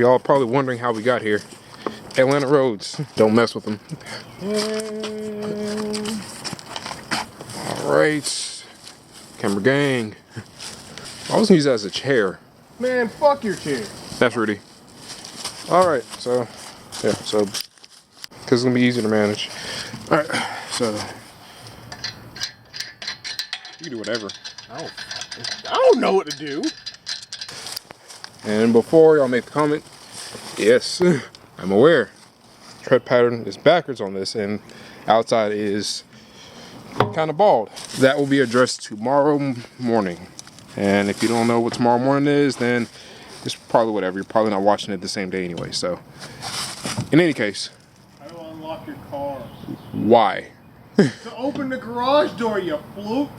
y'all probably wondering how we got here. Atlanta roads, don't mess with them. All right, camera gang. I was gonna use that as a chair. Man, fuck your chair. That's Rudy. All right, so yeah, so because it's gonna be easier to manage. All right, so you can do whatever. I don't know what to do. And before y'all make the comment, yes, I'm aware. Tread pattern is backwards on this, and outside is kind of bald. That will be addressed tomorrow morning. And if you don't know what tomorrow morning is, then it's probably whatever. You're probably not watching it the same day anyway. So, in any case. How do I unlock your car? Why? To open the garage door, you fluke.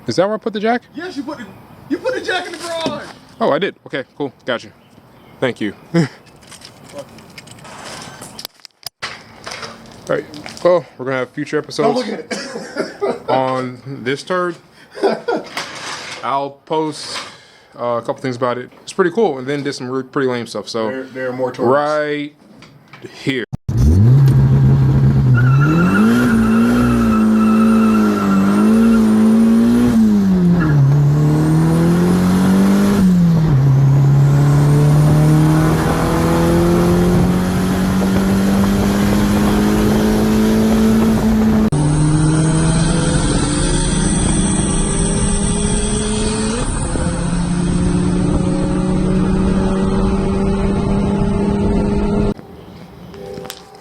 Is that where I put the jack? Yes, you put the jack in the garage. Oh, I did. Okay, cool. Got you. Thank you. All right. Well, we're gonna have future episodes on this turd. I'll post a couple things about it. It's pretty cool, and then did some pretty lame stuff. So there are more turds right here.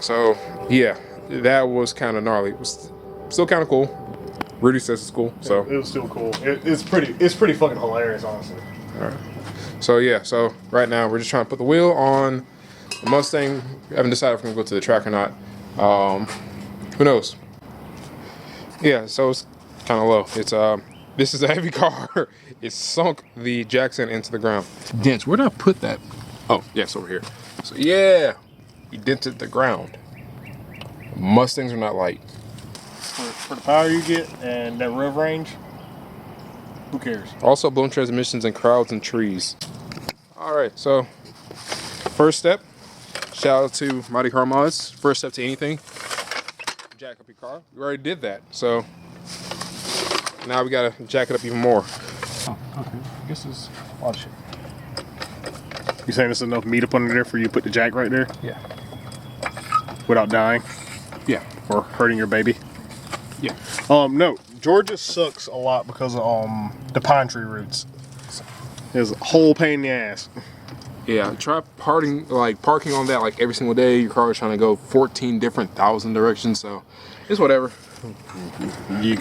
So yeah, that was kind of gnarly. It was still kind of cool. Rudy says it's cool, so it was still cool. It's pretty fucking hilarious, honestly. All right. So yeah, so right now we're just trying to put the wheel on the Mustang. We haven't decided if we're gonna go to the track or not. Who knows? Yeah, so it's kind of low. It's this is a heavy car. It sunk the Jackson into the ground. Dents. Where did I put that? Oh, yes, over here. So yeah. We dented the ground. Mustangs are not light. For the power you get and that rev range, who cares? Also blown transmissions and crowds and trees. All right, so first step, shout out to Mighty Car Mods. First step to anything, jack up your car. We already did that, so now we gotta jack it up even more. Oh, okay. I guess it's a lot of shit. You saying there's enough meat up under there for you to put the jack right there? Yeah. Without dying? Yeah. Or hurting your baby? Yeah. No, Georgia sucks a lot because of the pine tree roots. It's a whole pain in the ass. Yeah, try parking on that like every single day. Your car is trying to go 14 different thousand directions, so it's whatever. You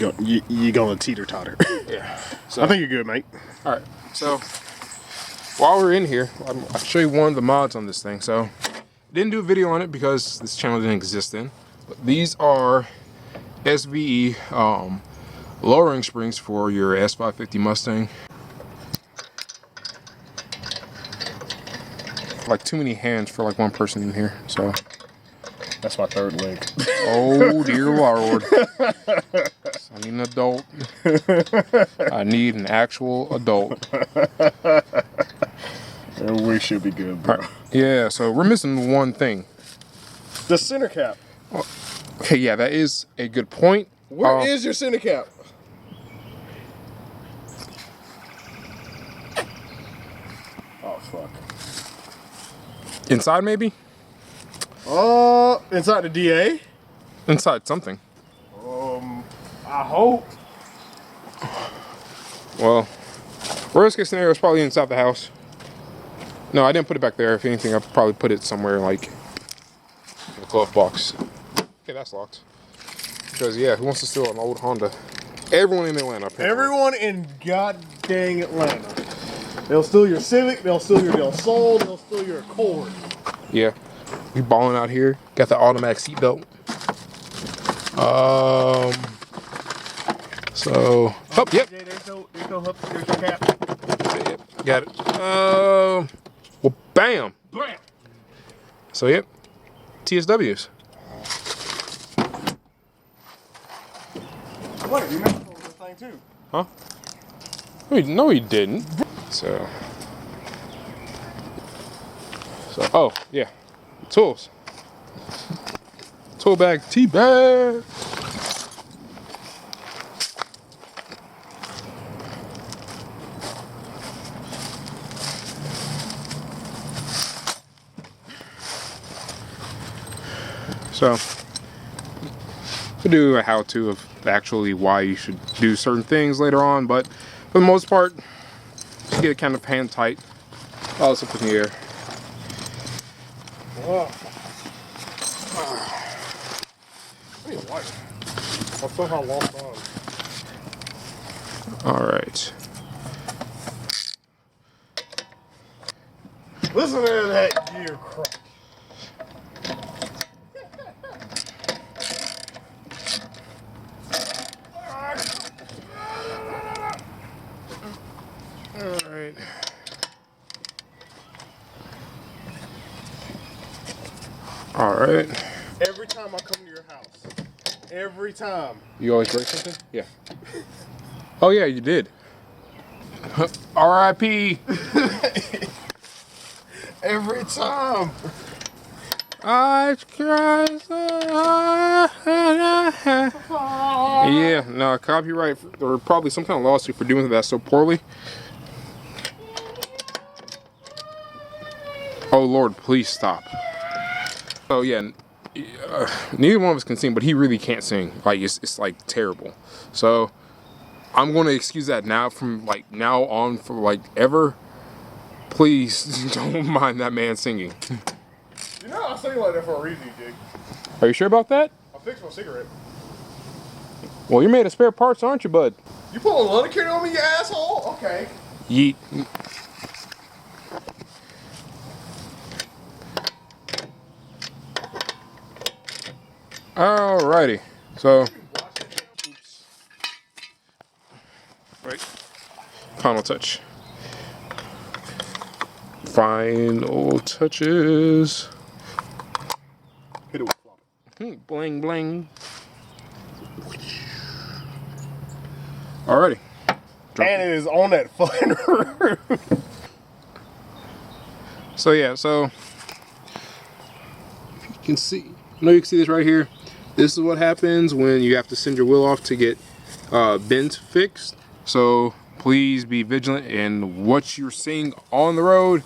gonna teeter totter. Yeah. So I think you're good, mate. All right. So while we're in here, I'll show you one of the mods on this thing. So didn't do a video on it because this channel didn't exist then. But these are SVE lowering springs for your S550 Mustang. Like too many hands for like one person in here, so. That's my third leg. Oh dear Lord. I need an adult. I need an actual adult. We should be good, bro. Right. Yeah, so we're missing one thing. The center cap. Well, okay, yeah, that is a good point. Where is your center cap? Oh, fuck. Inside, maybe? Inside the DA? Inside something. I hope. Well, worst case scenario is probably inside the house. No, I didn't put it back there. If anything, I'll probably put it somewhere like in the glove box. Okay, that's locked. Because, yeah, who wants to steal an old Honda? Everyone in Atlanta, apparently. Everyone in god dang Atlanta. They'll steal your Civic, they'll steal your Del Sol, they'll steal your Accord. Yeah. We balling out here. Got the automatic seatbelt. So, oh, yep. There's no hook, there's your cap. Yep, got it. Well, bam. Bam. So, yep. TSWs. Wait, you messed with this thing too. Huh? No, he didn't. So So, oh yeah, tools. Tool bag, tea bag. So, we'll do a how-to of actually why you should do certain things later on, but for the most part, just get it kind of hand tight. Oh, it's up in the air. Wow. I need a light. I somehow lost on. All right. Listen to that gear crack. All right. All right. Every time I come to your house, every time. You always break something? Yeah. Oh yeah, you did. R.I.P. Every time. Yeah, no, copyright or probably some kind of lawsuit for doing that so poorly. Oh Lord, please stop. Oh yeah, neither one of us can sing, but he really can't sing. Like it's like terrible. So I'm going to excuse that now from like now on for like ever. Please don't mind that man singing. You know I sing like that for a reason, Jake. Are you sure about that? I fixed my cigarette. Well, you're made of spare parts, aren't you, bud? You pulling a leather kit on me, you asshole? Okay. Yeet. Alrighty. So, oops. Right. Final touch. Final touches. Hit it with flop. Bling bling. Alrighty. And it is on that fucking roof. So yeah, so if you can see, I know you can see this right here. This is what happens when you have to send your wheel off to get bent fixed. So please be vigilant in what you're seeing on the road,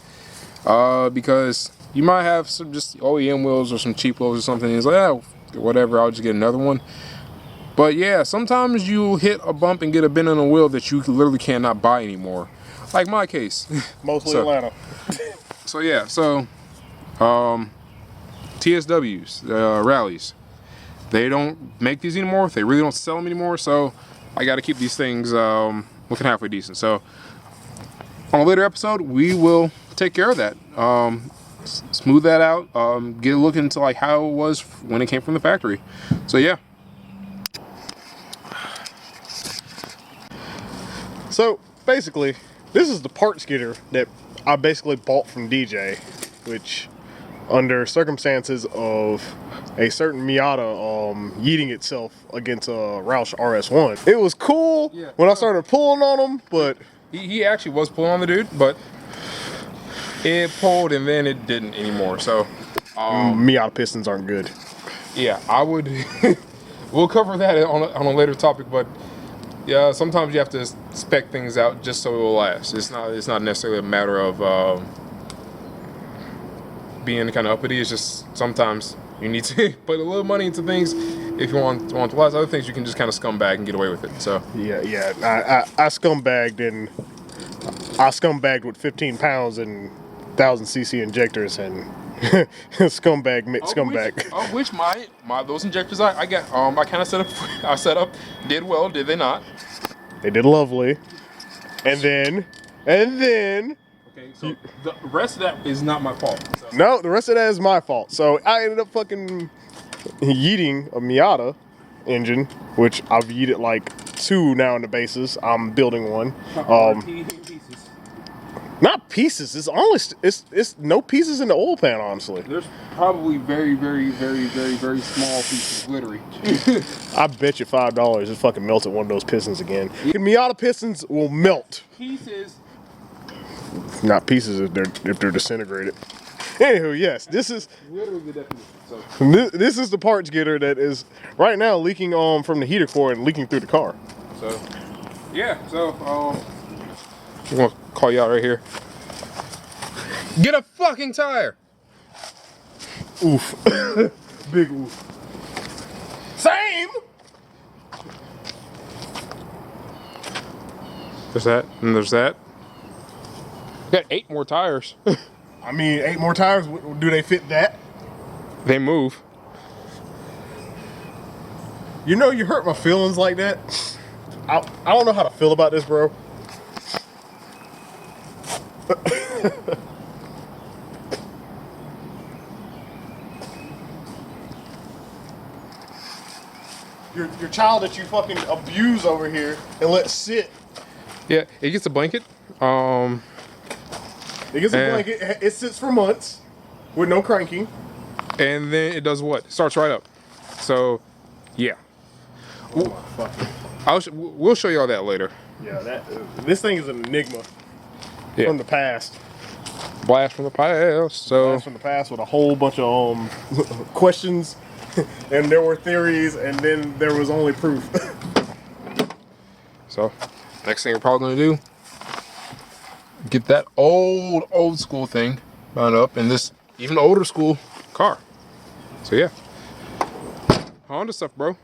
because you might have some just OEM wheels or some cheap wheels or something. It's like, oh, whatever, I'll just get another one. But yeah, sometimes you hit a bump and get a bend on a wheel that you literally cannot buy anymore. Like my case. Mostly So- Atlanta. So yeah, so TSWs, rallies, they don't make these anymore. They really don't sell them anymore. So I got to keep these things looking halfway decent. So on a later episode, we will take care of that. Smooth that out. Get a look into like how it was when it came from the factory. So yeah. So basically, this is the parts getter that I basically bought from DJ, which under circumstances of a certain Miata yeeting itself against a Roush RS1. It was cool when I started pulling on them, but He actually was pulling on the dude, but it pulled and then it didn't anymore. So Miata pistons aren't good. yeah, I would. We'll cover that on a later topic, but yeah, sometimes you have to spec things out just so it will last. It's not necessarily a matter of being kind of uppity. It's just sometimes you need to put a little money into things if you want to last. Other things you can just kind of scumbag and get away with it. So Yeah. I scumbagged with 15 pounds and 1,000cc injectors and scumbag. Which my those injectors I got I kind of set up did well, did they not? They did lovely. And then Okay, so the rest of that is not my fault. So. no, the rest of that is my fault. So I ended up fucking yeeting a Miata engine, which I've yeeted like 2 now on the basis. I'm building one. Not pieces. It's no pieces in the oil pan, honestly. There's probably very small pieces glittery. I bet you $5 it fucking melted one of those pistons again. Miata pistons will melt. Pieces. Not pieces if they're disintegrated. Anywho, yes, this is literally the definition. So this is the parts getter that is right now leaking from the heater core and leaking through the car. so yeah, so I'm gonna call you out right here. Get a fucking tire. Oof. Big oof. Same. There's that, and there's that. We got 8 more tires. I mean, 8 more tires. Do they fit that? They move. You know, you hurt my feelings like that. I don't know how to feel about this, bro. your child that you fucking abuse over here and let sit. Yeah, it gets a blanket. It gets a blanket. It sits for months with no cranking. And then it does what? It starts right up. So, yeah. We'll show you all that later. Yeah, this thing is an enigma Yeah. from the past. Blast from the past. So Blast from the past with a whole bunch of questions, and there were theories, and then there was only proof. So, next thing we're probably gonna do, get that old school thing bound up in this even older school car. So yeah, Honda stuff, bro.